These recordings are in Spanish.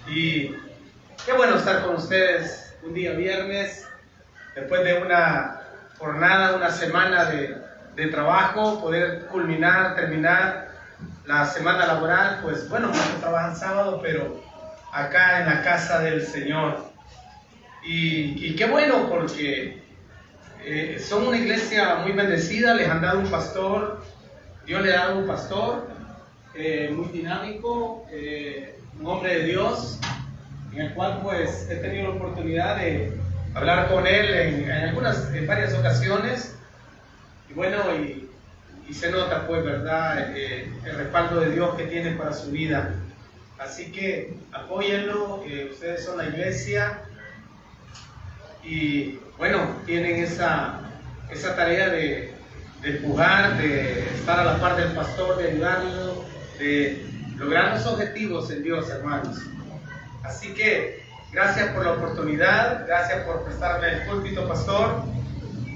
Y qué bueno estar con ustedes un día viernes, después de una jornada, una semana de trabajo, poder terminar la semana laboral. Pues bueno, muchos trabajan sábado, pero acá en la casa del Señor. Y qué bueno, porque son una iglesia muy bendecida, les han dado un pastor, Dios le ha dado un pastor muy dinámico, un hombre de Dios, en el cual pues he tenido la oportunidad de hablar con él en varias ocasiones, y bueno, y se nota pues, ¿verdad?, el respaldo de Dios que tiene para su vida. Así que apóyenlo, ustedes son la iglesia, y bueno, tienen esa tarea de empujar, de estar a la par del pastor, de ayudarlo, de lograr los objetivos en Dios, hermanos. Así que gracias por la oportunidad, gracias por prestarme el púlpito, pastor,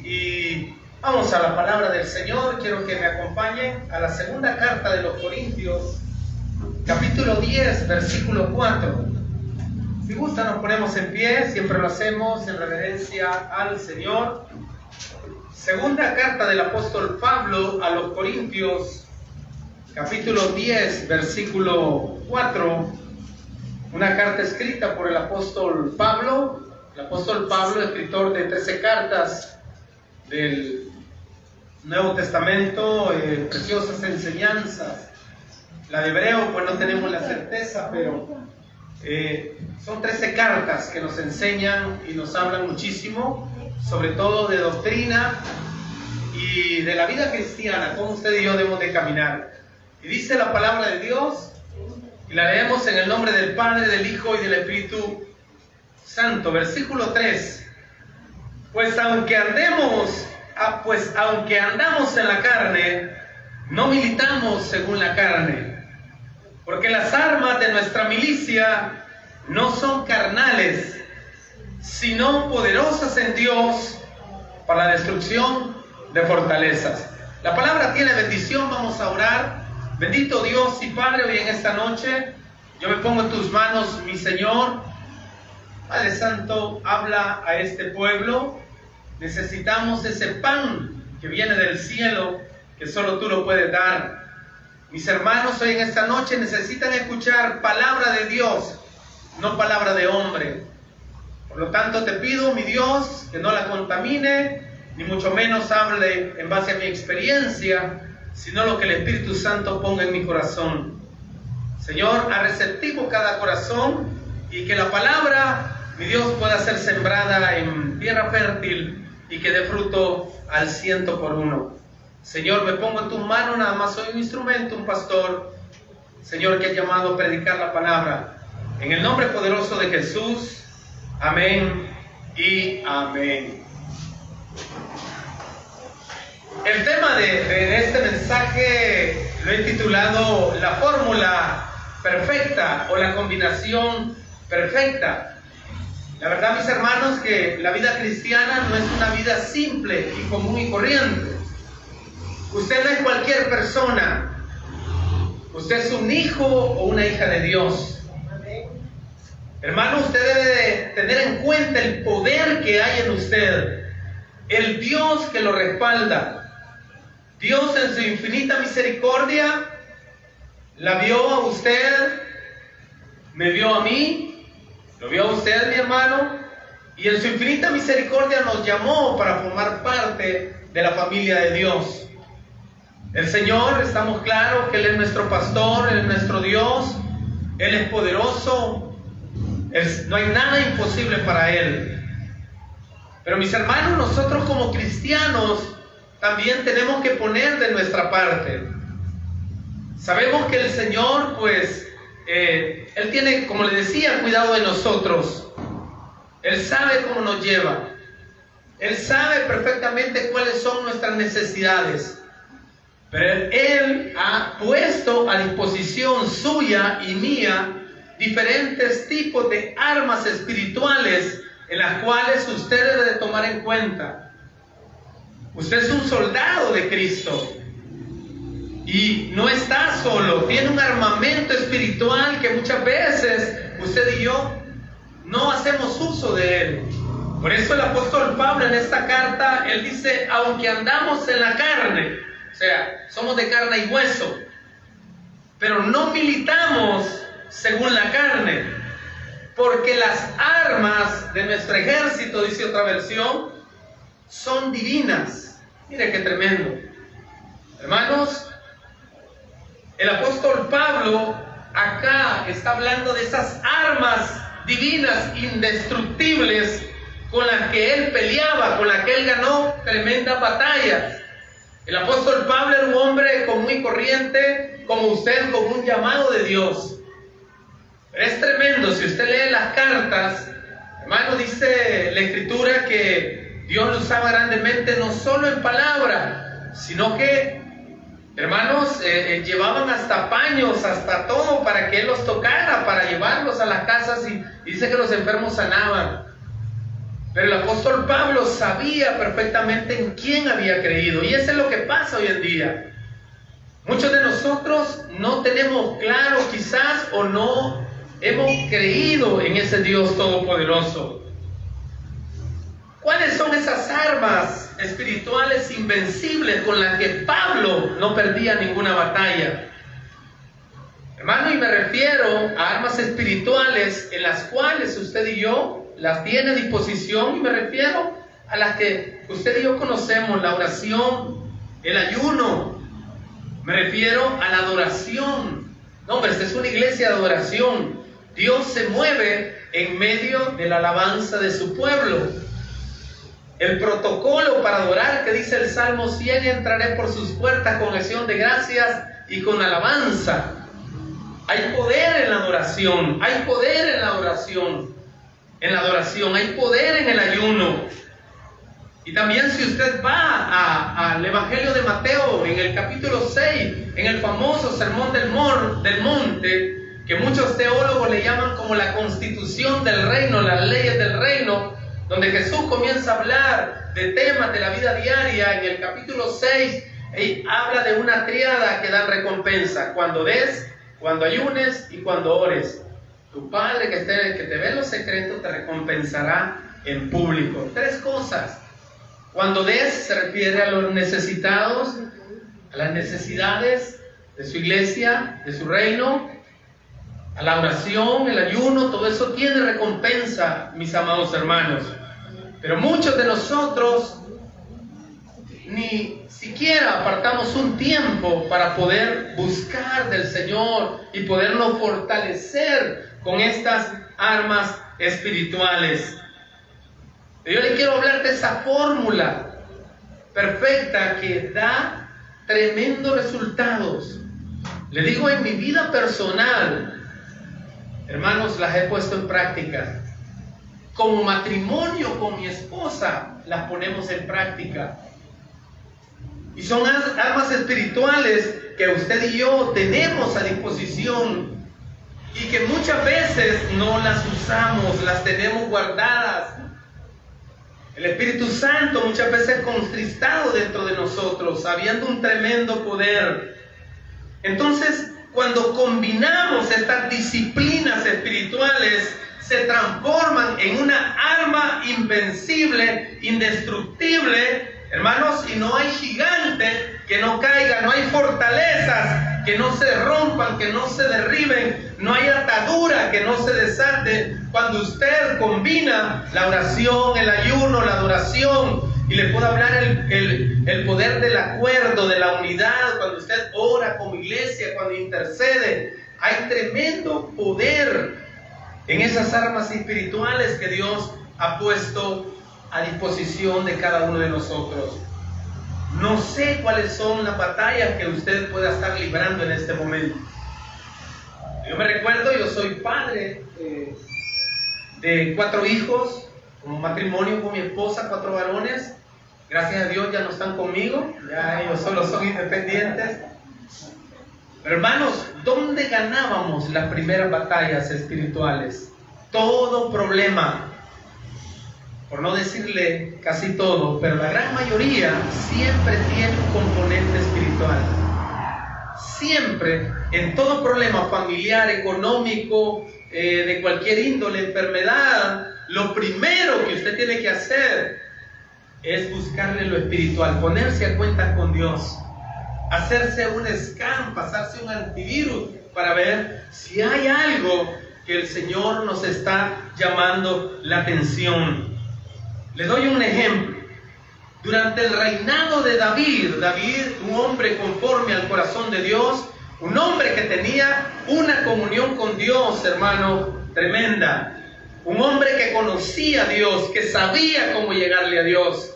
y vamos a la palabra del Señor. Quiero que me acompañen a la segunda carta de los Corintios, capítulo 10, versículo 4. Si gusta, nos ponemos en pie, siempre lo hacemos en reverencia al Señor. Segunda carta del apóstol Pablo a los Corintios, capítulo 10, versículo 4. Una carta escrita por el apóstol Pablo. El apóstol Pablo, escritor de 13 cartas del Nuevo Testamento, preciosas enseñanzas. La de Hebreo, pues no tenemos la certeza, pero son 13 cartas que nos enseñan y nos hablan muchísimo, sobre todo de doctrina y de la vida cristiana, cómo usted y yo debemos de caminar. Y dice la palabra de Dios, y la leemos en el nombre del Padre, del Hijo y del Espíritu Santo. Versículo 3. Pues aunque andamos en la carne, no militamos según la carne, porque las armas de nuestra milicia no son carnales, sino poderosas en Dios para la destrucción de fortalezas. La palabra tiene bendición. Vamos a orar. Bendito Dios y Padre, hoy en esta noche yo me pongo en tus manos, mi Señor. Padre Santo, habla a este pueblo. Necesitamos ese pan que viene del cielo, que solo tú lo puedes dar. Mis hermanos hoy en esta noche necesitan escuchar palabra de Dios, no palabra de hombre. Por lo tanto te pido, mi Dios, que no la contamine, ni mucho menos hable en base a mi experiencia, sino lo que el Espíritu Santo ponga en mi corazón. Señor, haz receptivo cada corazón, y que la palabra, mi Dios, pueda ser sembrada en tierra fértil y que dé fruto al 100%. Señor, me pongo en tus manos, nada más soy un instrumento, un pastor, Señor, que has llamado a predicar la palabra. En el nombre poderoso de Jesús, amén y amén. El tema de este mensaje lo he titulado La fórmula perfecta o la combinación perfecta. La verdad, mis hermanos, que la vida cristiana no es una vida simple y común y corriente. Usted no es cualquier persona. Usted es un hijo o una hija de Dios. Hermano, usted debe de tener en cuenta el poder que hay en usted, el Dios que lo respalda. Dios en su infinita misericordia la vio a usted, me vio a mí, lo vio a usted, mi hermano, y en su infinita misericordia nos llamó para formar parte de la familia de Dios. El Señor, estamos claros que Él es nuestro pastor, Él es nuestro Dios, Él es poderoso, no hay nada imposible para Él. Pero mis hermanos, nosotros como cristianos también tenemos que poner de nuestra parte. Sabemos que el Señor, pues, Él tiene, como le decía, cuidado de nosotros. Él sabe cómo nos lleva. Él sabe perfectamente cuáles son nuestras necesidades. Pero Él ha puesto a disposición suya y mía diferentes tipos de armas espirituales en las cuales usted debe de tomar en cuenta. Usted es un soldado de Cristo y no está solo, tiene un armamento espiritual que muchas veces usted y yo no hacemos uso de él. Por eso el apóstol Pablo en esta carta, él dice, aunque andamos en la carne, o sea, somos de carne y hueso, pero no militamos según la carne, porque las armas de nuestro ejército, dice otra versión, son divinas. Mire qué tremendo. Hermanos, el apóstol Pablo acá está hablando de esas armas divinas, indestructibles, con las que él peleaba, con las que él ganó tremendas batallas. El apóstol Pablo era un hombre común y corriente, como usted, con un llamado de Dios. Pero es tremendo, si usted lee las cartas, hermano, dice la Escritura que Dios lo usaba grandemente, no solo en palabra, sino que, hermanos, llevaban hasta paños, hasta todo, para que él los tocara, para llevarlos a las casas, y dice que los enfermos sanaban. Pero el apóstol Pablo sabía perfectamente en quién había creído, y eso es lo que pasa hoy en día. Muchos de nosotros no tenemos claro quizás, o no hemos creído en ese Dios todopoderoso. ¿Cuáles son esas armas espirituales invencibles con las que Pablo no perdía ninguna batalla? Hermano, y me refiero a armas espirituales en las cuales usted y yo las tiene a disposición, y me refiero a las que usted y yo conocemos: la oración, el ayuno, me refiero a la adoración. No, hombre, esta es una iglesia de adoración. Dios se mueve en medio de la alabanza de su pueblo. El protocolo para adorar, que dice el Salmo 100, entraré por sus puertas con acción de gracias y con alabanza. Hay poder en la adoración, hay poder en la adoración, hay poder en el ayuno. Y también, si usted va al Evangelio de Mateo, en el capítulo 6, en el famoso Sermón del Monte, que muchos teólogos le llaman como la constitución del reino, las leyes del reino, donde Jesús comienza a hablar de temas de la vida diaria. En el capítulo 6, habla de una tríada que da recompensa: cuando des, cuando ayunes y cuando ores. Tu Padre que te ve en los secretos te recompensará en público. Tres cosas. Cuando des se refiere a los necesitados, a las necesidades de su iglesia, de su reino. A la oración, el ayuno, todo eso tiene recompensa, mis amados hermanos. Pero muchos de nosotros ni siquiera apartamos un tiempo para poder buscar del Señor y podernos fortalecer con estas armas espirituales. Yo le quiero hablar de esa fórmula perfecta que da tremendos resultados. Le digo, en mi vida personal, hermanos, las he puesto en práctica. Como matrimonio con mi esposa, las ponemos en práctica. Y son armas espirituales que usted y yo tenemos a disposición, y que muchas veces no las usamos, las tenemos guardadas. El Espíritu Santo muchas veces contristado dentro de nosotros, habiendo un tremendo poder. Entonces, cuando combinamos estas disciplinas espirituales, se transforman en una arma invencible, indestructible, hermanos, y no hay gigante que no caiga, no hay fortalezas que no se rompan, que no se derriben, no hay atadura que no se desate cuando usted combina la oración, el ayuno, la adoración. Y le puedo hablar el poder del acuerdo, de la unidad, cuando usted ora como iglesia, cuando intercede. Hay tremendo poder en esas armas espirituales que Dios ha puesto a disposición de cada uno de nosotros. No sé cuáles son las batallas que usted pueda estar librando en este momento. Yo me recuerdo, yo soy padre de 4 hijos, como matrimonio con mi esposa, 4 varones. Gracias a Dios ya no están conmigo, ya ellos solo son independientes. Pero hermanos, ¿dónde ganábamos las primeras batallas espirituales? Todo problema, por no decirle casi todo, pero la gran mayoría siempre tiene un componente espiritual. Siempre, en todo problema familiar, económico, de cualquier índole, enfermedad, lo primero que usted tiene que hacer es buscarle lo espiritual, ponerse a cuenta con Dios, hacerse un scan, pasarse un antivirus para ver si hay algo que el Señor nos está llamando la atención. Le doy un ejemplo. Durante el reinado de David, un hombre conforme al corazón de Dios, un hombre que tenía una comunión con Dios, hermano, tremenda. Un hombre que conocía a Dios, que sabía cómo llegarle a Dios.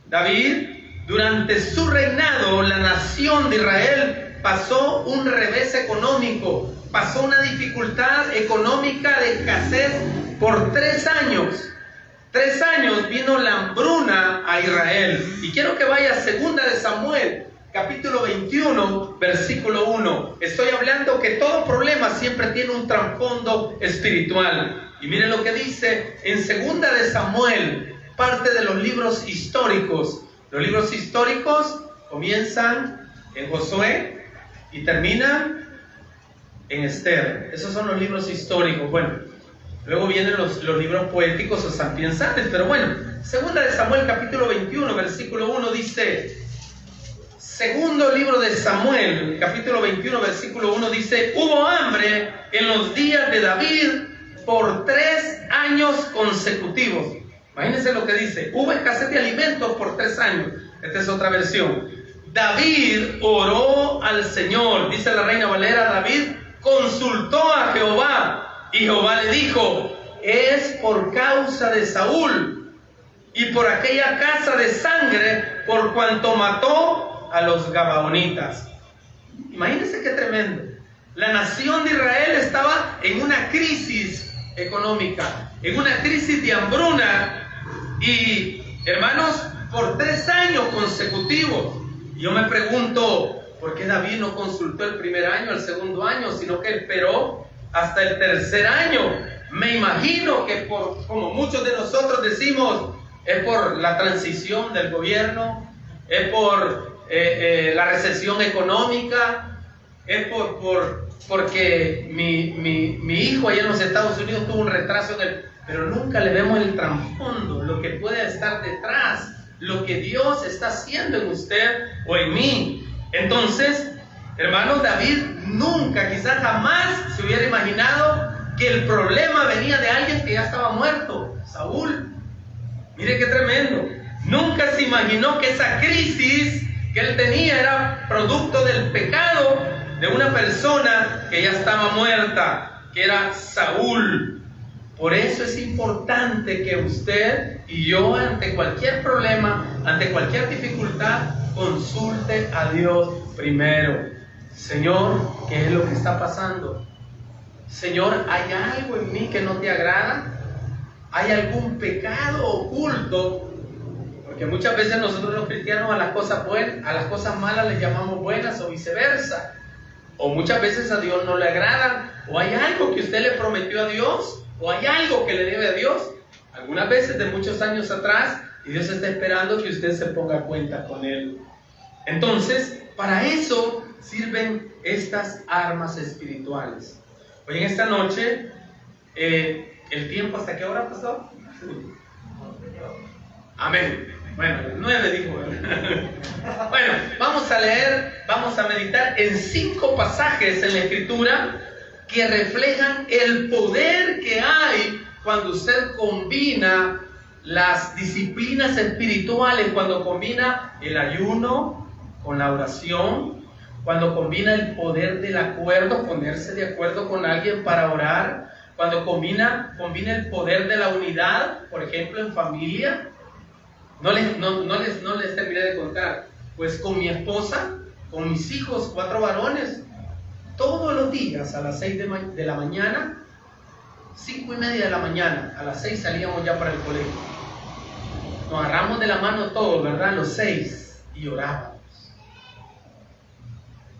David, durante su reinado, la nación de Israel pasó un revés económico, pasó una dificultad económica de escasez por 3 años. 3 años vino la hambruna a Israel. Y quiero que vaya a 2 de Samuel, capítulo 21, versículo 1. Estoy hablando que todo problema siempre tiene un trasfondo espiritual. Y miren lo que dice en 2 de Samuel, parte de los libros históricos. Los libros históricos comienzan en Josué y terminan en Esther. Esos son los libros históricos. Bueno, luego vienen los libros poéticos o sapiensales, pero bueno, 2 de Samuel capítulo 21, versículo 1 dice, segundo libro de Samuel, capítulo 21, versículo 1 dice, hubo hambre en los días de David por 3 años consecutivos. Imagínense lo que dice, hubo escasez de alimentos por 3 años. Esta es otra versión. David oró al Señor, dice la Reina Valera, David consultó a Jehová. Y Jehová le dijo, es por causa de Saúl y por aquella casa de sangre por cuanto mató a los gabaonitas. Imagínense qué tremendo. La nación de Israel estaba en una crisis económica, en una crisis de hambruna. Y hermanos, por 3 años consecutivos. Yo me pregunto, ¿por qué David no consultó el primer año, el segundo año, sino que esperó hasta el 3er año? Me imagino que como muchos de nosotros decimos, es por la transición del gobierno, es por la recesión económica, es porque mi hijo allá en los Estados Unidos tuvo un retraso pero nunca le vemos el trasfondo, lo que puede estar detrás, lo que Dios está haciendo en usted o en mí. Entonces, hermanos, David nunca, quizás jamás se hubiera imaginado que el problema venía de alguien que ya estaba muerto, Saúl. Mire qué tremendo. Nunca se imaginó que esa crisis que él tenía era producto del pecado de una persona que ya estaba muerta, que era Saúl. Por eso es importante que usted y yo, ante cualquier problema, ante cualquier dificultad, consulte a Dios primero. Señor, ¿qué es lo que está pasando? Señor, ¿hay algo en mí que no te agrada? ¿Hay algún pecado oculto? Porque muchas veces nosotros los cristianos a las cosas buenas, a las cosas malas les llamamos buenas o viceversa. O muchas veces a Dios no le agradan. O hay algo que usted le prometió a Dios, o hay algo que le debe a Dios. Algunas veces de muchos años atrás, y Dios está esperando que usted se ponga a cuenta con Él. Entonces, para eso sirven estas armas espirituales. Hoy en esta noche, ¿el tiempo hasta qué hora, pastor? Amén. Bueno, 9 dijo. Bueno, vamos a leer, vamos a meditar en 5 pasajes en la Escritura que reflejan el poder que hay cuando usted combina las disciplinas espirituales, cuando combina el ayuno con la oración, cuando combina el poder del acuerdo, ponerse de acuerdo con alguien para orar, cuando combina el poder de la unidad, por ejemplo en familia. No les terminé de contar, pues con mi esposa, con mis hijos, 4 varones, todos los días a las 6 de la mañana, 5:30 de la mañana, a las 6 salíamos ya para el colegio. Nos agarramos de la mano todos, ¿verdad? Los 6, y orábamos.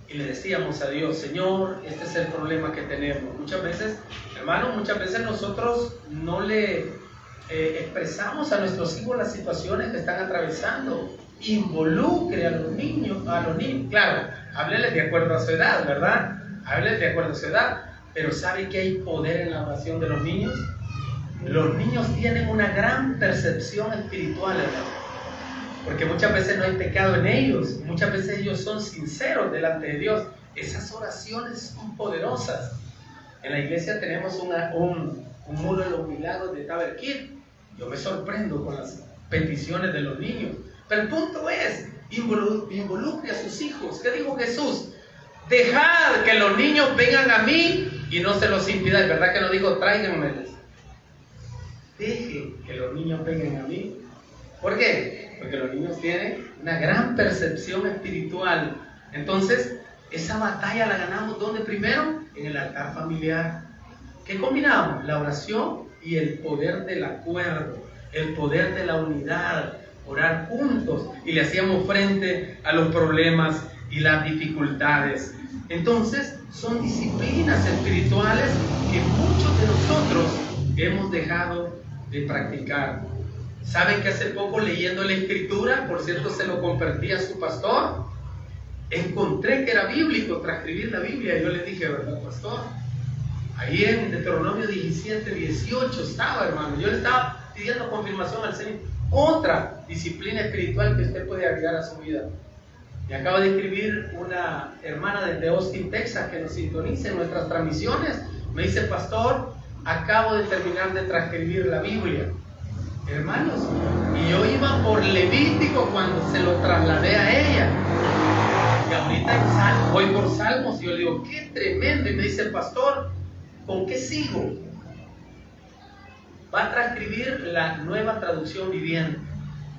Y le decíamos a Dios, Señor, este es el problema que tenemos. Muchas veces, hermanos, nosotros no le expresamos a nuestros hijos las situaciones que están atravesando. Involucre a los niños, claro, hábleles de acuerdo a su edad, ¿verdad? Hábleles de acuerdo a su edad. Pero ¿sabe que hay poder en la oración de los niños? Los niños tienen una gran percepción espiritual, hermano. Porque muchas veces no hay pecado en ellos, muchas veces ellos son sinceros delante de Dios. Esas oraciones son poderosas. En la iglesia tenemos un muro de los milagros de Taberkir. Yo me sorprendo con las peticiones de los niños. Pero el punto es, involucre a sus hijos. ¿Qué dijo Jesús? Dejad que los niños vengan a mí y no se los impidáis. ¿Verdad que no dijo tráiganmeles? Deje que los niños vengan a mí. ¿Por qué? Porque los niños tienen una gran percepción espiritual. Entonces, esa batalla la ganamos ¿dónde primero? En el altar familiar. ¿Qué combinamos? La oración y el poder del acuerdo, el poder de la unidad, orar juntos, y le hacíamos frente a los problemas y las dificultades. Entonces, son disciplinas espirituales que muchos de nosotros hemos dejado de practicar. ¿Saben que hace poco, leyendo la Escritura, por cierto se lo compartí a su pastor, encontré que era bíblico transcribir la Biblia? Yo le dije, ¿verdad, pastor? Ahí en Deuteronomio 17, 18 estaba, hermano. Yo le estaba pidiendo confirmación al Señor. Otra disciplina espiritual que usted puede agregar a su vida. Me acaba de escribir una hermana desde Austin, Texas, que nos sintoniza en nuestras transmisiones. Me dice, pastor, acabo de terminar de transcribir la Biblia. Hermanos, y yo iba por Levítico cuando se lo trasladé a ella. Y ahorita voy por Salmos y yo le digo, qué tremendo. Y me dice, pastor, ¿con qué sigo? Va a transcribir la Nueva Traducción Viviente,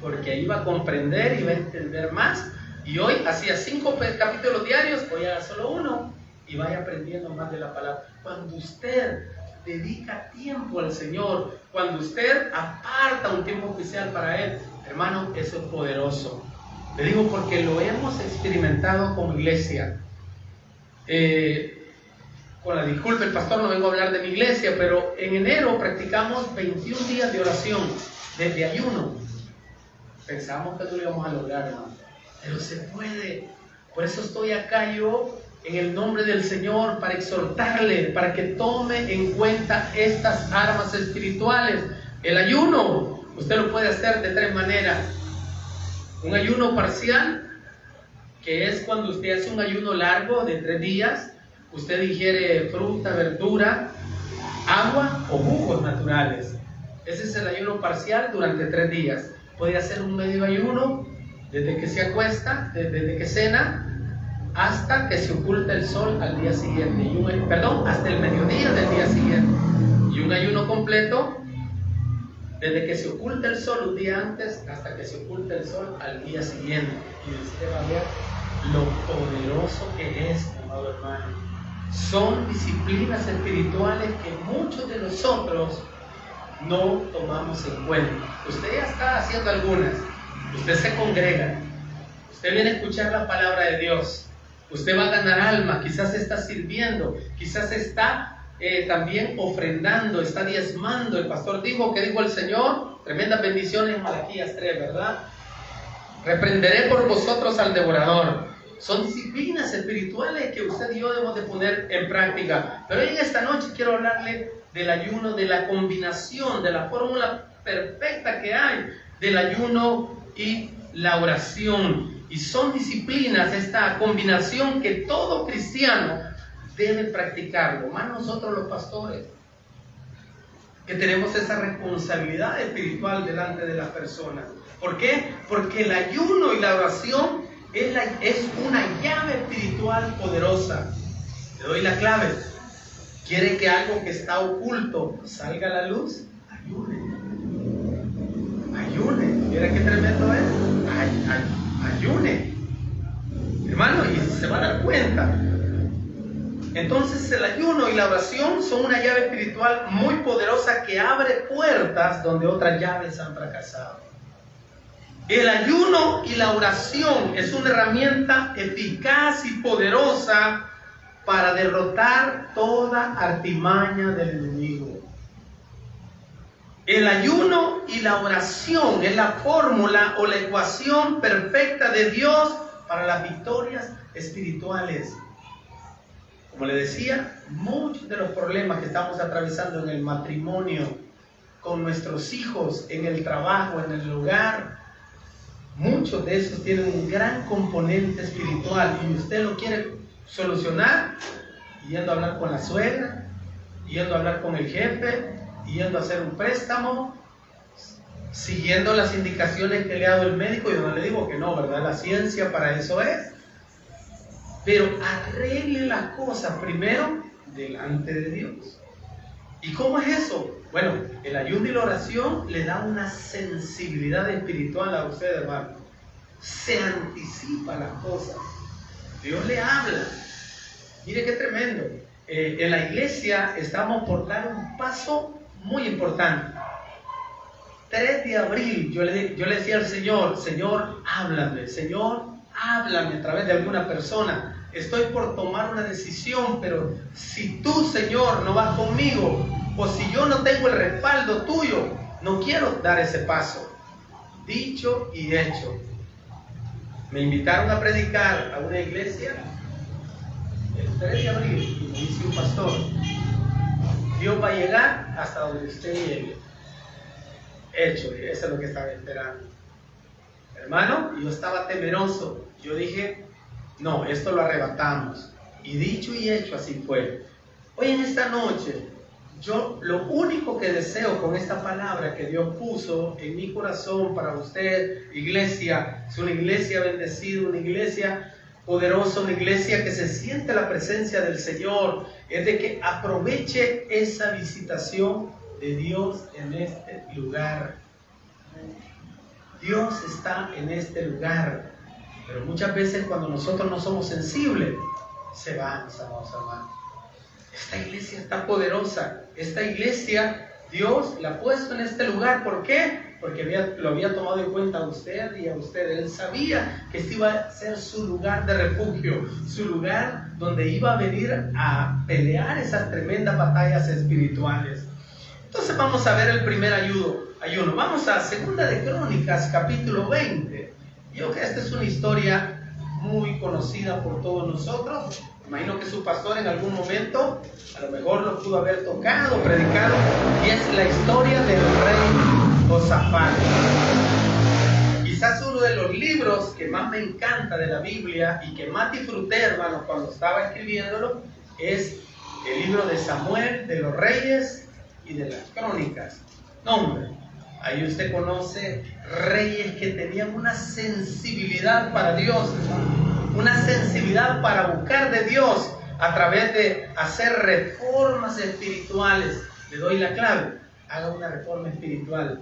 porque ahí va a comprender y va a entender más. Y hoy hacía 5 capítulos diarios, hoy haga solo 1 y vaya aprendiendo más de la palabra. Cuando usted dedica tiempo al Señor, cuando usted aparta un tiempo especial para Él, hermano, eso es poderoso. Le digo porque lo hemos experimentado como iglesia. Con la disculpa, el pastor, no vengo a hablar de mi iglesia, pero en enero practicamos 21 días de oración, desde ayuno. Pensamos que no lo íbamos a lograr, hermano, pero se puede. Por eso estoy acá yo, en el nombre del Señor, para exhortarle, para que tome en cuenta estas armas espirituales. El ayuno, usted lo puede hacer de 3 maneras. Un ayuno parcial, que es cuando usted hace un ayuno largo de 3 días. Usted ingiere fruta, verdura, agua o jugos naturales. Ese es el ayuno parcial durante 3 días. Puede hacer un medio ayuno desde que se acuesta, desde que cena, hasta que se oculta el sol al día siguiente. Hasta el mediodía del día siguiente. Y un ayuno completo desde que se oculta el sol un día antes hasta que se oculta el sol al día siguiente. Y usted va a ver lo poderoso que es, amado hermano. Son disciplinas espirituales que muchos de nosotros no tomamos en cuenta. Usted ya está haciendo algunas. Usted se congrega. Usted viene a escuchar la palabra de Dios. Usted va a ganar alma. Quizás está sirviendo. Quizás está también ofrendando. Está diezmando. El pastor dijo, ¿qué dijo el Señor? Tremendas bendiciones en Malaquías 3, ¿verdad? Reprenderé por vosotros al devorador. Son disciplinas espirituales que usted y yo debemos de poner en práctica. Pero hoy en esta noche quiero hablarle del ayuno, de la combinación, de la fórmula perfecta que hay del ayuno y la oración. Y son disciplinas, esta combinación que todo cristiano debe practicarlo, más nosotros los pastores, que tenemos esa responsabilidad espiritual delante de las personas. ¿Por qué? Porque el ayuno y la oración es una llave espiritual poderosa. Le doy la clave. ¿Quiere que algo que está oculto salga a la luz? Ayune. Ayune. ¿Mira qué tremendo es? Ayune. Hermano, y se va a dar cuenta. Entonces el ayuno y la oración son una llave espiritual muy poderosa que abre puertas donde otras llaves han fracasado. El ayuno y la oración es una herramienta eficaz y poderosa para derrotar toda artimaña del enemigo. El ayuno y la oración es la fórmula o la ecuación perfecta de Dios para las victorias espirituales. Como le decía, muchos de los problemas que estamos atravesando en el matrimonio, con nuestros hijos, en el trabajo, en el hogar, muchos de esos tienen un gran componente espiritual y usted lo quiere solucionar yendo a hablar con la suegra, yendo a hablar con el jefe, yendo a hacer un préstamo, siguiendo las indicaciones que le ha dado el médico. Yo no le digo que no, ¿verdad? La ciencia para eso es. Pero arregle las cosas primero delante de Dios. ¿Y cómo es eso? Bueno, el ayuno y la oración le da una sensibilidad espiritual a usted, hermano. Se anticipa las cosas. Dios le habla. Mire qué tremendo. En la iglesia estamos por dar un paso muy importante. 3 de abril yo le decía al Señor, Señor, háblame, Señor, háblame a través de alguna persona. Estoy por tomar una decisión, pero si tú, Señor, no vas conmigo, o si yo no tengo el respaldo tuyo, no quiero dar ese paso. Dicho y hecho. Me invitaron a predicar a una iglesia el 3 de abril y me dice un pastor, Dios va a llegar hasta donde usted llegue. Hecho, eso es lo que estaba esperando. Hermano, yo estaba temeroso. Yo dije, no, esto lo arrebatamos. Y dicho y hecho, así fue. Hoy en esta noche, yo lo único que deseo con esta palabra que Dios puso en mi corazón para usted, iglesia, es una iglesia bendecida, una iglesia poderosa, una iglesia que se siente la presencia del Señor, es de que aproveche esa visitación de Dios en este lugar. Dios está en este lugar, pero muchas veces cuando nosotros no somos sensibles, se van, amados hermanos. Esta iglesia está poderosa, esta iglesia Dios la ha puesto en este lugar. ¿Por qué? Porque lo había tomado en cuenta a usted y a usted. Él sabía que este iba a ser su lugar de refugio, su lugar donde iba a venir a pelear esas tremendas batallas espirituales. Entonces vamos a ver el primer ayuno. Vamos a 2 de Crónicas, capítulo 20. Yo creo que esta es una historia muy conocida por todos nosotros. Imagino que su pastor en algún momento a lo mejor lo pudo haber tocado, predicado, y es la historia del rey Josafat. Quizás uno de los libros que más me encanta de la Biblia y que más disfruté, hermanos, cuando estaba escribiéndolo, es el libro de Samuel, de los reyes y de las crónicas. No, hombre, ahí usted conoce reyes que tenían una sensibilidad para Dios, una sensibilidad para buscar de Dios a través de hacer reformas espirituales. Le doy la clave: haga una reforma espiritual.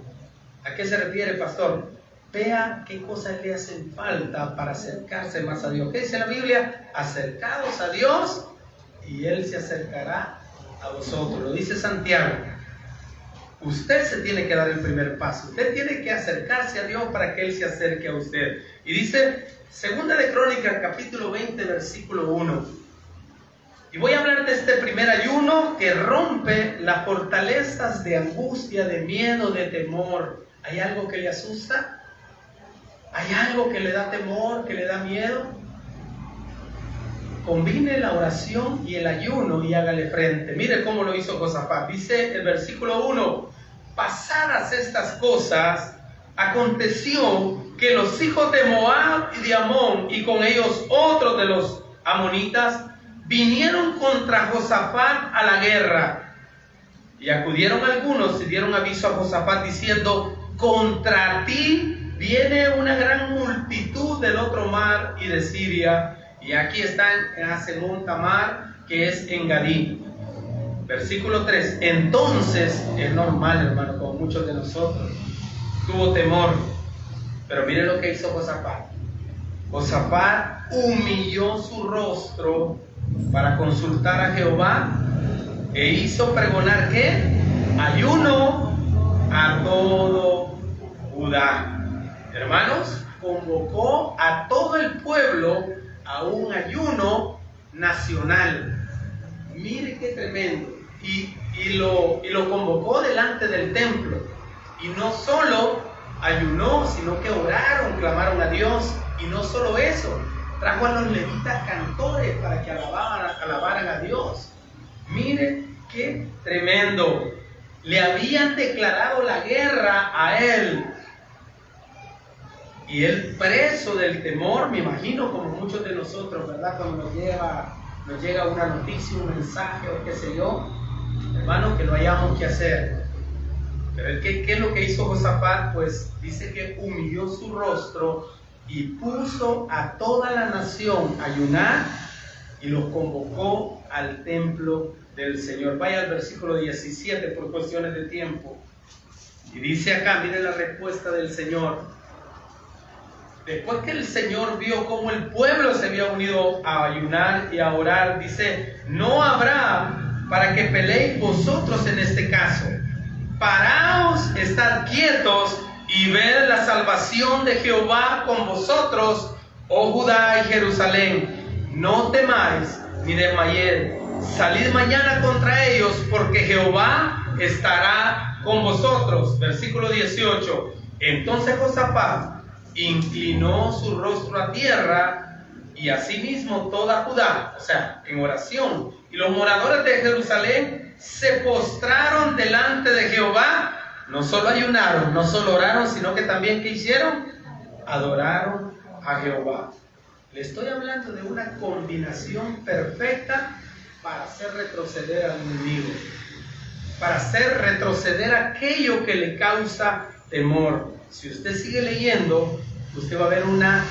¿A qué se refiere, pastor? Vea qué cosas le hacen falta para acercarse más a Dios. ¿Qué dice la Biblia? Acercados a Dios y Él se acercará a vosotros. Lo dice Santiago. Usted se tiene que dar el primer paso. Usted tiene que acercarse a Dios para que Él se acerque a usted. Y dice 2 de Crónicas, capítulo 20, versículo 1. Y voy a hablar de este primer ayuno que rompe las fortalezas de angustia, de miedo, de temor. ¿Hay algo que le asusta? ¿Hay algo que le da temor, que le da miedo? Combine la oración y el ayuno y hágale frente. Mire cómo lo hizo Josafat. Dice el versículo 1: pasadas estas cosas, aconteció que los hijos de Moab y de Amón, y con ellos otros de los amonitas, vinieron contra Josafat a la guerra. Y acudieron algunos y dieron aviso a Josafat diciendo: contra ti viene una gran multitud del otro mar y de Siria, y aquí están en Hasemón Tamar, que es en Gadí. Versículo 3. Entonces, es normal, hermano, como muchos de nosotros, tuvo temor. Pero mire lo que hizo Josafat. Josafat humilló su rostro para consultar a Jehová e hizo pregonar ¿qué? Ayuno a todo Judá. Hermanos, convocó a todo el pueblo a un ayuno nacional. Mire qué tremendo. Y lo convocó delante del templo. Y no solo ayunó, sino que oraron, clamaron a Dios. Y no solo eso, trajo a los levitas cantores para que alabaran a Dios. Mire qué tremendo. Le habían declarado la guerra a él. Y él, preso del temor, me imagino como muchos de nosotros, ¿verdad? Cuando nos llega una noticia, un mensaje o qué sé yo, hermano, que no hayamos qué hacer. Pero ¿qué es lo que hizo Josafat? Pues dice que humilló su rostro y puso a toda la nación a ayunar y los convocó al templo del Señor. Vaya al versículo 17 por cuestiones de tiempo. Y dice acá, mire la respuesta del Señor. Después que el Señor vio cómo el pueblo se había unido a ayunar y a orar, dice: no habrá para que peleéis vosotros en este caso. Paraos, estad quietos y ved la salvación de Jehová con vosotros, oh Judá y Jerusalén. No temáis ni desmayéis. Salid mañana contra ellos, porque Jehová estará con vosotros. Versículo 18. Entonces Josafat inclinó su rostro a tierra, y asimismo toda Judá, o sea, en oración, y los moradores de Jerusalén se postraron delante de Jehová. No solo ayunaron, no solo oraron, sino que también, ¿qué hicieron? Adoraron a Jehová. Le estoy hablando de una combinación perfecta para hacer retroceder al enemigo, para hacer retroceder aquello que le causa temor. Si usted sigue leyendo, usted va a ver una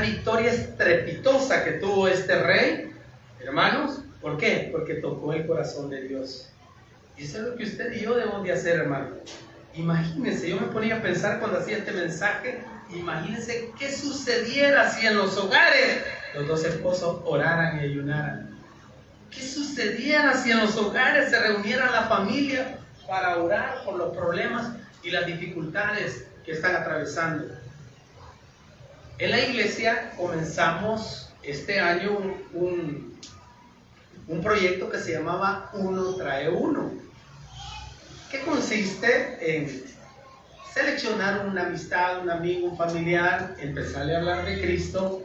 victoria estrepitosa que tuvo este rey, hermanos. ¿Por qué? Porque tocó el corazón de Dios. Y eso es lo que usted y yo debemos de hacer, hermano. Imagínense, yo me ponía a pensar cuando hacía este mensaje, imagínense qué sucediera si en los hogares los dos esposos oraran y ayunaran. ¿Qué sucediera si en los hogares se reuniera la familia para orar por los problemas y las dificultades que están atravesando? En la iglesia comenzamos este año un proyecto que se llamaba Uno Trae Uno, que consiste en seleccionar una amistad, un amigo, un familiar, empezarle a hablar de Cristo,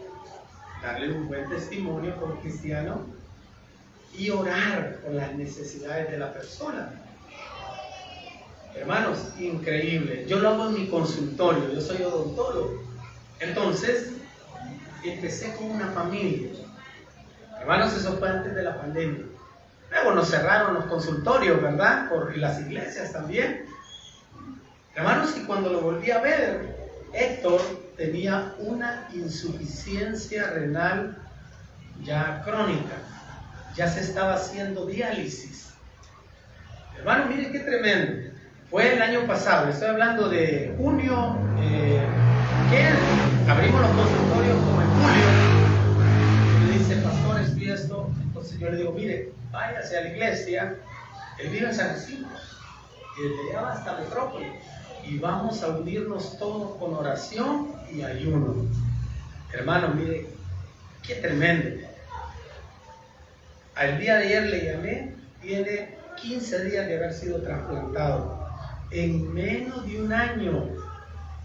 darle un buen testimonio como cristiano y orar por las necesidades de la persona. Hermanos, increíble. Yo lo hago en mi consultorio, yo soy odontólogo. Entonces, empecé con una familia. Hermanos, eso fue antes de la pandemia. Luego nos cerraron los consultorios, ¿verdad? Por las iglesias también. Hermanos, y cuando lo volví a ver, Héctor tenía una insuficiencia renal ya crónica. Ya se estaba haciendo diálisis. Hermano, mire qué tremendo. Fue el año pasado, estoy hablando de junio, abrimos los consultorios como en julio. Me dice: pastor, estoy esto. Entonces yo le digo: mire, váyase a la iglesia. Él vive en San Jacinto, y desde allá va hasta Metrópolis, y vamos a unirnos todos con oración y ayuno. Hermano, mire, qué tremendo. Al día de ayer le llamé, tiene 15 días de haber sido trasplantado. En menos de un año.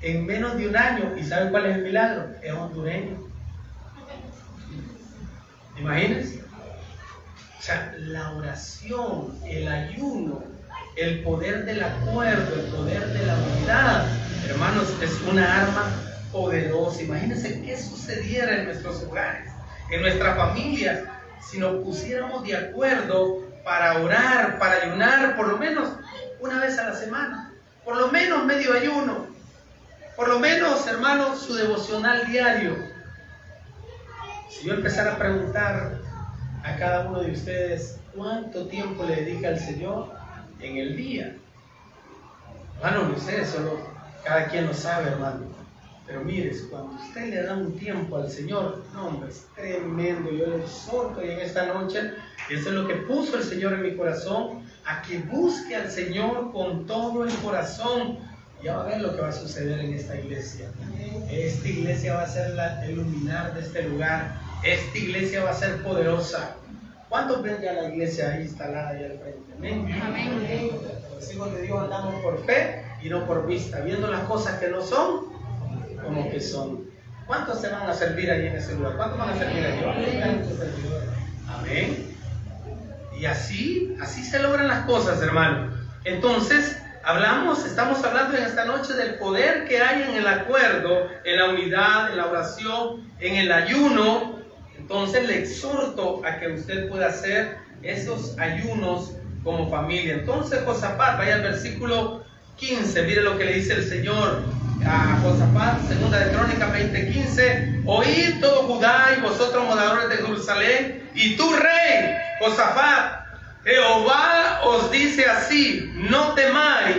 En menos de un año. ¿Y saben cuál es el milagro? Es hondureño. Imagínense. O sea, la oración, el ayuno, el poder del acuerdo, el poder de la unidad, hermanos, es una arma poderosa. Imagínense qué sucediera en nuestros hogares, en nuestras familias, si nos pusiéramos de acuerdo para orar, para ayunar, por lo menos una vez a la semana, por lo menos medio ayuno, por lo menos, hermanos, su devocional diario. Si yo empezara a preguntar a cada uno de ustedes cuánto tiempo le dedica al Señor en el día, hermano, no sé, solo cada quien lo sabe, hermano. Pero mire, cuando usted le da un tiempo al Señor, no, hombre, es tremendo. Yo le exhorto y en esta noche, eso es lo que puso el Señor en mi corazón, a que busque al Señor con todo el corazón. Ya va a ver lo que va a suceder en esta iglesia. Esta iglesia va a ser el luminar de este lugar. Esta iglesia va a ser poderosa. ¿Cuántos ven ya la iglesia ahí instalada allá al frente? Amén. Amén. Los hijos de Dios andamos por fe y no por vista, viendo las cosas que no son como que son. ¿Cuántos se van a servir ahí en ese lugar? ¿Cuántos van a servir ahí? Amén. Y así se logran las cosas, hermano. Entonces, estamos hablando en esta noche del poder que hay en el acuerdo, en la unidad, en la oración, en el ayuno. Entonces le exhorto a que usted pueda hacer esos ayunos como familia. Entonces Josafat, vaya al versículo 15, mire lo que le dice el Señor a Josafat, segunda de Crónicas 20:15. Oíd todo Judá y vosotros moradores de Jerusalén, y tú rey Josafat, Jehová os dice así: no temáis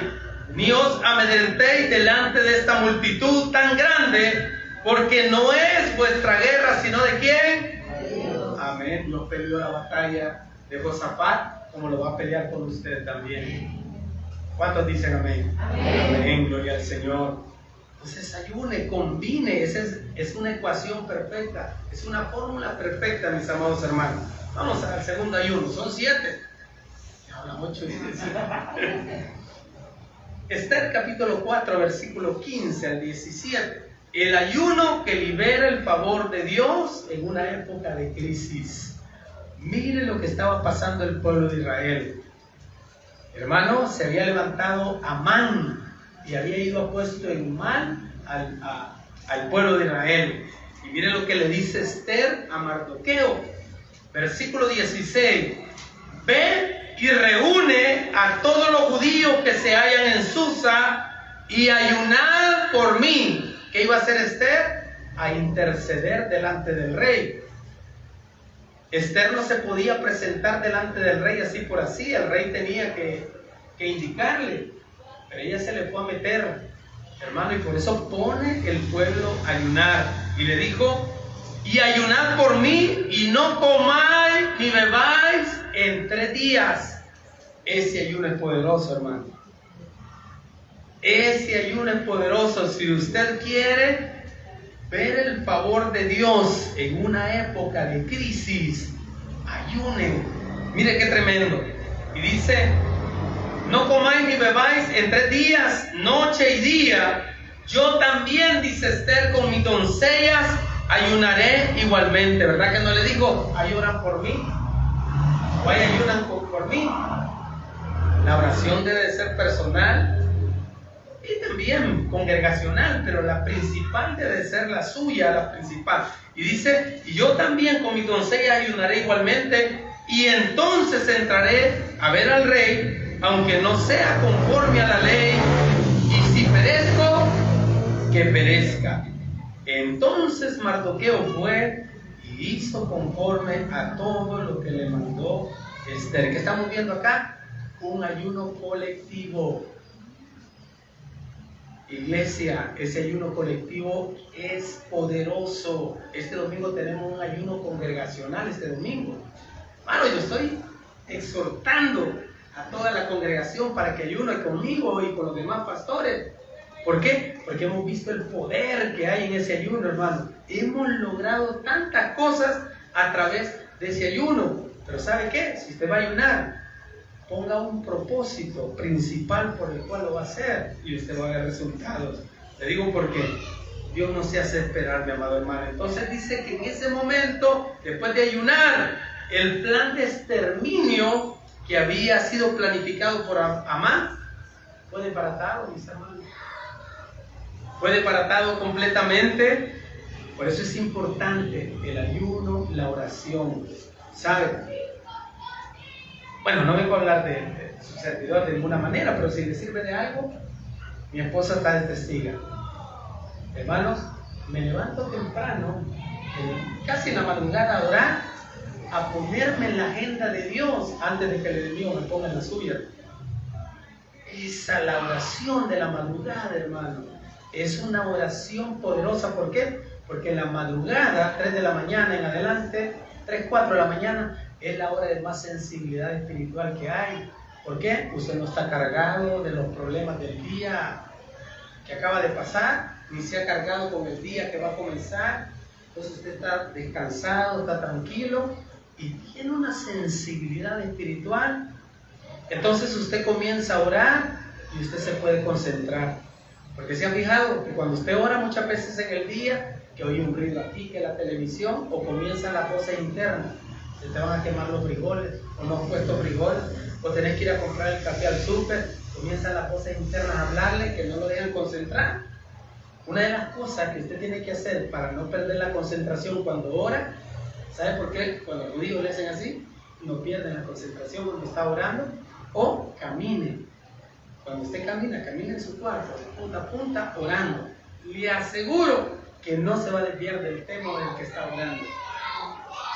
ni os amedrentéis delante de esta multitud tan grande, porque no es vuestra guerra, sino de ¿quién? Amén. Dios peleó la batalla de Josafat, como lo va a pelear con usted también. ¿Cuántos dicen amén? Amén. Amén, gloria al Señor. Entonces ayune, combine, es una ecuación perfecta, es una fórmula perfecta, mis amados hermanos. Vamos al segundo ayuno, son 7. Ya hablan 8 y 10. Esther capítulo 4, versículo 15 al 17. El ayuno que libera el favor de Dios en una época de crisis. Mire lo que estaba pasando el pueblo de Israel. Hermano, se había levantado Amán y había ido a puesto en mal al pueblo de Israel. Y mire lo que le dice Esther a Mardoqueo. Versículo 16. Ve y reúne a todos los judíos que se hallan en Susa y ayunad por mí. ¿Qué iba a hacer Esther? A interceder delante del rey. Esther no se podía presentar delante del rey así por así. El rey tenía que indicarle. Pero ella se le fue a meter, hermano, y por eso pone el pueblo a ayunar. Y le dijo: y ayunad por mí, y no comáis ni bebáis en 3 días. Ese ayuno es poderoso, hermano. Ese ayuno es poderoso. Si usted quiere ver el favor de Dios en una época de crisis, ayune. Mire qué tremendo. Y dice: no comáis ni bebáis en 3 días, noche y día. Yo también, dice Esther, con mis doncellas ayunaré igualmente. ¿Verdad que no le digo: ayunan por mí? ¿O ayunan por mí? La oración debe ser personal y también congregacional, pero la principal debe ser la suya, la principal. Y dice: y yo también con mis doncellas ayunaré igualmente, y entonces entraré a ver al rey, aunque no sea conforme a la ley, y si perezco, que perezca. Entonces Mardoqueo fue y hizo conforme a todo lo que le mandó Esther. ¿Qué estamos viendo acá? Un ayuno colectivo. Iglesia, ese ayuno colectivo es poderoso. Este domingo tenemos un ayuno congregacional, este domingo. Hermano, yo estoy exhortando a toda la congregación para que ayune conmigo y con los demás pastores. ¿Por qué? Porque hemos visto el poder que hay en ese ayuno, hermano. Hemos logrado tantas cosas a través de ese ayuno. Pero ¿sabe qué? Si usted va a ayunar, ponga un propósito principal por el cual lo va a hacer y usted va a ver resultados. Le digo porque Dios no se hace esperar, mi amado hermano. Entonces dice que en ese momento, después de ayunar, el plan de exterminio que había sido planificado por Amán fue desbaratado, mis hermanos. Fue desbaratado completamente. Por eso es importante el ayuno, la oración. ¿Sabe? Bueno, no vengo a hablar de su servidor de ninguna manera, pero si le sirve de algo, mi esposa está de testiga. Hermanos, me levanto temprano, casi en la madrugada, a orar, a ponerme en la agenda de Dios antes de que el enemigo me ponga en la suya. Esa, la oración de la madrugada, hermano, es una oración poderosa. ¿Por qué? Porque en la madrugada, 3 de la mañana en adelante, 3, 4 de la mañana, es la hora de más sensibilidad espiritual que hay. ¿Por qué? Usted no está cargado de los problemas del día que acaba de pasar, ni se ha cargado con el día que va a comenzar. Entonces usted está descansado, está tranquilo y tiene una sensibilidad espiritual. Entonces usted comienza a orar y usted se puede concentrar. Porque se ha fijado que cuando usted ora muchas veces en el día, que oye un ruido aquí, que la televisión, o comienzan las voces internas. Se te van a quemar los frijoles, o no has puesto frijoles, o tenés que ir a comprar el café al súper. Comienzan las voces internas a hablarle que no lo dejan concentrar. Una de las cosas que usted tiene que hacer para no perder la concentración cuando ora, ¿sabe por qué? Cuando los judíos le hacen así, no pierden la concentración cuando está orando, o camine. Cuando usted camina, camina en su cuarto, de punta a punta, orando. Le aseguro que no se va a desviar del tema del que está orando.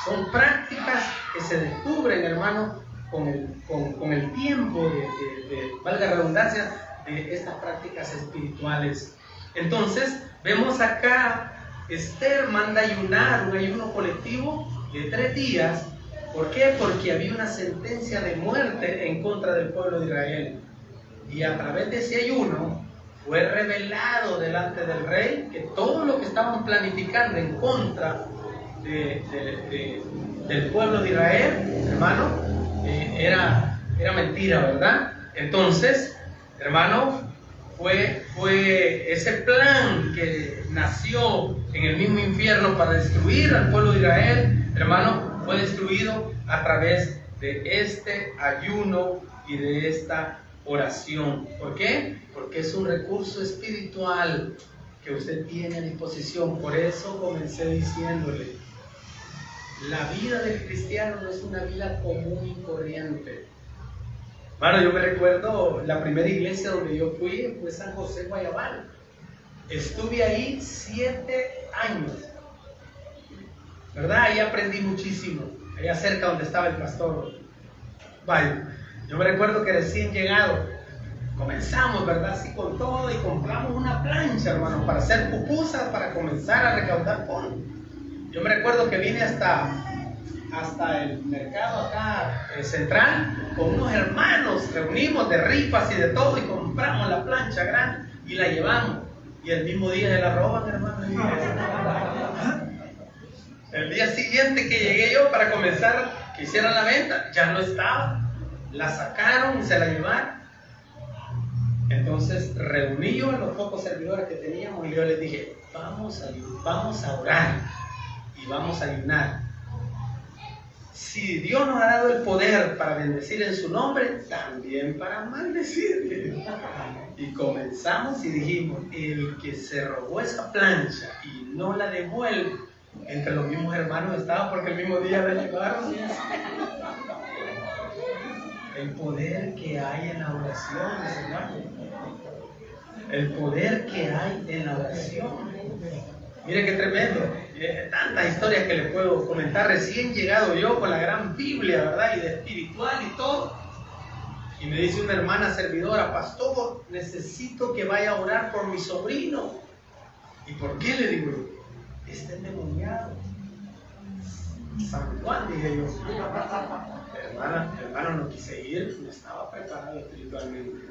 Son prácticas que se descubren, hermano, con el tiempo valga la redundancia, de estas prácticas espirituales. Entonces, vemos acá, Esther manda ayunar, un ayuno colectivo de 3 días. ¿Por qué? Porque había una sentencia de muerte en contra del pueblo de Israel. Y a través de ese ayuno fue revelado delante del rey que todo lo que estaban planificando en contra del pueblo de Israel, hermano, era mentira, ¿verdad? Entonces, hermano, fue ese plan que nació en el mismo infierno para destruir al pueblo de Israel, hermano, fue destruido a través de este ayuno y de esta oración. ¿Por qué? Porque es un recurso espiritual que usted tiene a disposición. Por eso comencé diciéndole, la vida del cristiano no es una vida común y corriente. Bueno, yo me recuerdo la primera iglesia donde yo fui fue San José Guayabal. Estuve ahí 7 años, ¿verdad? Ahí aprendí muchísimo, allá cerca donde estaba el pastor. Vaya, yo me recuerdo que recién llegado comenzamos, ¿verdad? Así con todo, y compramos una plancha, hermano, para hacer pupusas, para comenzar a recaudar fondos. Yo me recuerdo que vine hasta el mercado acá central con unos hermanos, reunimos de rifas y de todo, y compramos la plancha grande y la llevamos. Y el mismo día se la roban, hermano. El día siguiente que llegué yo para comenzar, que hicieran la venta, ya no estaba. La sacaron y se la llevaron. Entonces reuní yo a los pocos servidores que teníamos y yo les dije, vamos a orar y vamos a ayunar. Si Dios nos ha dado el poder para bendecir en su nombre, también para maldecirle. Y comenzamos y dijimos, el que se robó esa plancha y no la devuelve, entre los mismos hermanos estaba, porque el mismo día la llevaron. El poder que hay en la oración, hermano. El poder que hay en la oración. Mire qué tremendo. Tantas historias que les puedo comentar. Recién llegado yo con la gran Biblia, ¿verdad? Y de espiritual y todo. Y me dice una hermana servidora, pastor, necesito que vaya a orar por mi sobrino. ¿Y por qué? Le digo, está endemoniado. San Juan, dije yo. Hermano, no quise ir, no estaba preparado espiritualmente.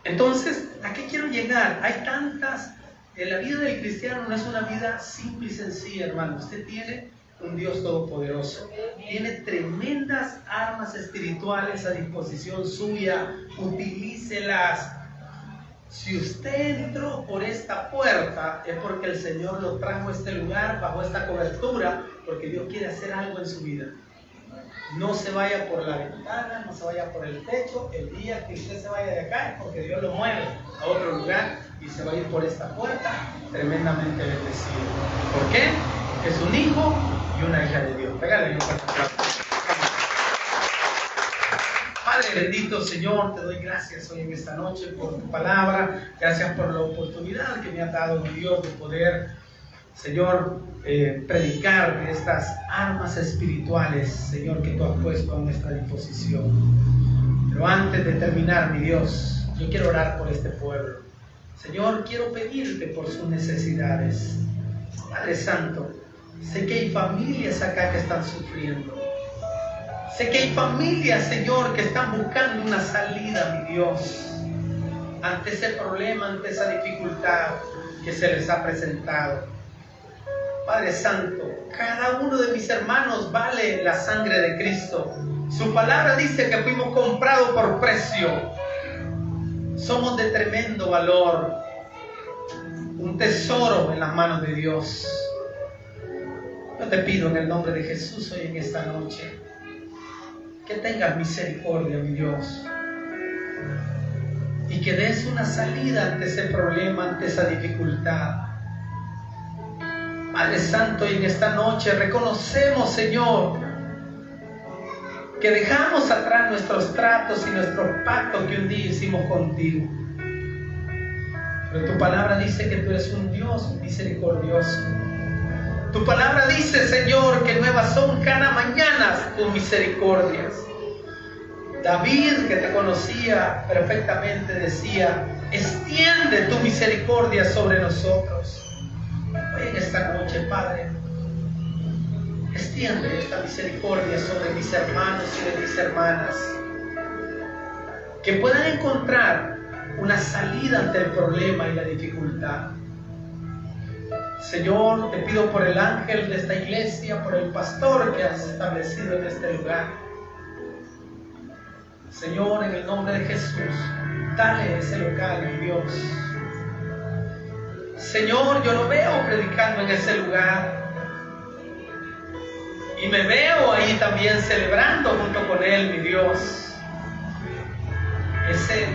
Entonces, ¿a qué quiero llegar? Hay tantas. La vida del cristiano no es una vida simple y sencilla, hermano. Usted tiene un Dios todopoderoso. Tiene tremendas armas espirituales a disposición suya. Utilícelas. Si usted entró por esta puerta, es porque el Señor lo trajo a este lugar, bajo esta cobertura, porque Dios quiere hacer algo en su vida. No se vaya por la ventana, no se vaya por el techo. El día que usted se vaya de acá es porque Dios lo mueve a otro lugar y se va a ir por esta puerta tremendamente bendecido. ¿Por qué? Porque es un hijo y una hija de Dios. Pégale un fuerte aplauso. Padre bendito, Señor, te doy gracias hoy en esta noche por tu palabra. Gracias por la oportunidad que me ha dado, mi Dios, de poder, Señor, predicar de estas armas espirituales, Señor, que tú has puesto a nuestra disposición. Pero antes de terminar, mi Dios, yo quiero orar por este pueblo. Señor, quiero pedirte por sus necesidades. Padre Santo, sé que hay familias acá que están sufriendo. Sé que hay familias, Señor, que están buscando una salida, mi Dios, ante ese problema, ante esa dificultad que se les ha presentado. Padre Santo, cada uno de mis hermanos vale la sangre de Cristo. Su palabra dice que fuimos comprados por precio. Somos de tremendo valor, un tesoro en las manos de Dios. Yo te pido en el nombre de Jesús hoy en esta noche que tengas misericordia, mi Dios, y que des una salida ante ese problema, ante esa dificultad. Padre Santo, y en esta noche reconocemos, Señor, que dejamos atrás nuestros tratos y nuestros pactos que un día hicimos contigo. Pero tu palabra dice que tú eres un Dios misericordioso. Tu palabra dice, Señor, que nuevas son cada mañana tus misericordias. David, que te conocía perfectamente, decía: extiende tu misericordia sobre nosotros. Hoy en esta noche, Padre, extiende esta misericordia sobre mis hermanos y de mis hermanas, que puedan encontrar una salida ante el problema y la dificultad. Señor, te pido por el ángel de esta iglesia, por el pastor que has establecido en este lugar. Señor, en el nombre de Jesús, dale ese local, mi Dios. Señor, yo lo veo predicando en ese lugar y me veo ahí también celebrando junto con él, mi Dios. Ese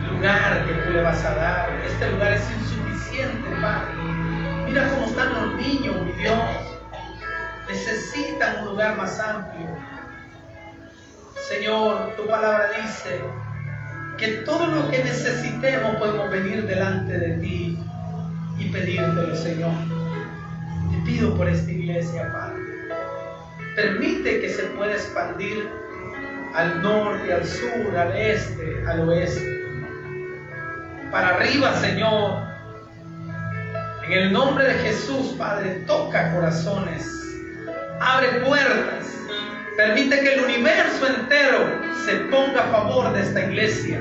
lugar que tú le vas a dar, este lugar es insuficiente, Padre. Mira cómo están los niños, mi Dios. Necesitan un lugar más amplio. Señor, tu palabra dice que todo lo que necesitemos podemos venir delante de ti y pedírtelo, Señor. Te pido por esta iglesia, Padre. Permite que se pueda expandir al norte, al sur, al este, al oeste. Para arriba, Señor. En el nombre de Jesús, Padre, toca corazones. Abre puertas. Permite que el universo entero se ponga a favor de esta iglesia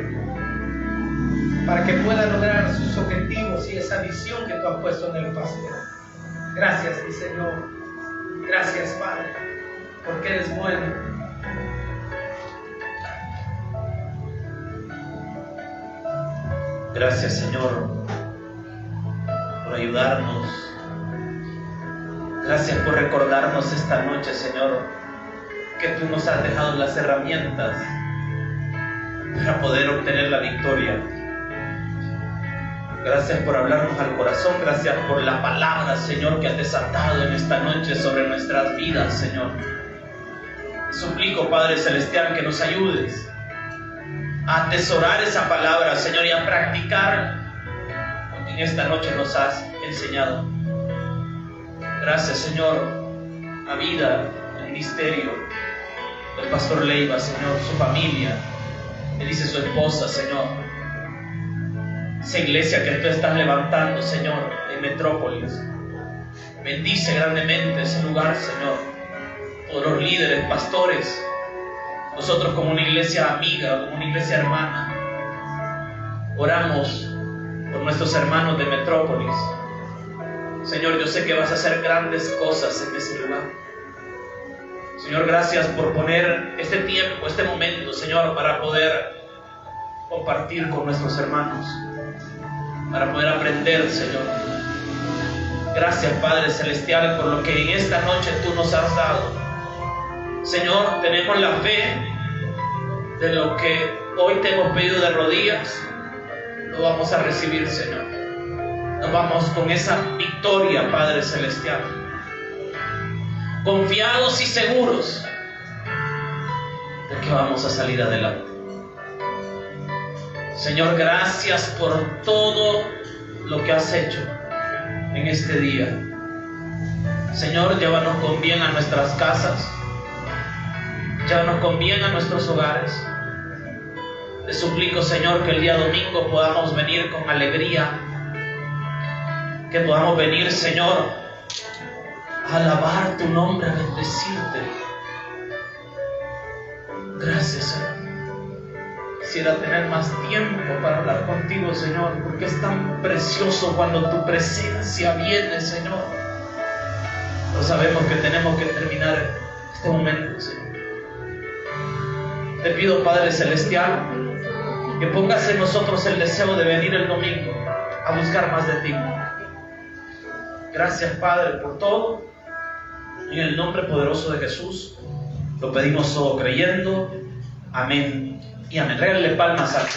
para que pueda lograr sus objetivos y esa visión que tú has puesto en el pastor. Gracias, mi Señor. Gracias, Padre, porque eres bueno. Gracias, Señor, por ayudarnos. Gracias por recordarnos esta noche, Señor, que tú nos has dejado las herramientas para poder obtener la victoria. Gracias por hablarnos al corazón. Gracias por la palabra, Señor, que has desatado en esta noche sobre nuestras vidas, Señor. Suplico, Padre Celestial, que nos ayudes a atesorar esa palabra, Señor, y a practicar lo que en esta noche nos has enseñado. Gracias, Señor, a vida, al ministerio del pastor Leiva, Señor, su familia, él dice su esposa, Señor, esa iglesia que tú estás levantando, Señor, en Metrópolis. Bendice grandemente ese lugar, Señor, todos los líderes, pastores, nosotros como una iglesia amiga, como una iglesia hermana, oramos por nuestros hermanos de Metrópolis. Señor, yo sé que vas a hacer grandes cosas en ese lugar. Señor, gracias por poner este tiempo, este momento, Señor, para poder compartir con nuestros hermanos, para poder aprender, Señor. Gracias, Padre Celestial, por lo que en esta noche tú nos has dado. Señor, tenemos la fe de lo que hoy te hemos pedido de rodillas, lo vamos a recibir, Señor. Nos vamos con esa victoria, Padre Celestial, confiados y seguros de que vamos a salir adelante. Señor, gracias por todo lo que has hecho en este día. Señor, llévanos con bien a nuestras casas, llévanos con bien a nuestros hogares. Te suplico, Señor, que el día domingo podamos venir con alegría, que podamos venir, Señor, a alabar tu nombre, a bendecirte. Gracias, Señor. Quisiera tener más tiempo para hablar contigo, Señor, porque es tan precioso cuando tu presencia viene, Señor. Pero sabemos que tenemos que terminar este momento, Señor. Te pido, Padre Celestial, que pongas en nosotros el deseo de venir el domingo a buscar más de ti. Gracias, Padre, por todo. En el nombre poderoso de Jesús, lo pedimos todo creyendo. Amén y amén. Regálale palmas al Señor.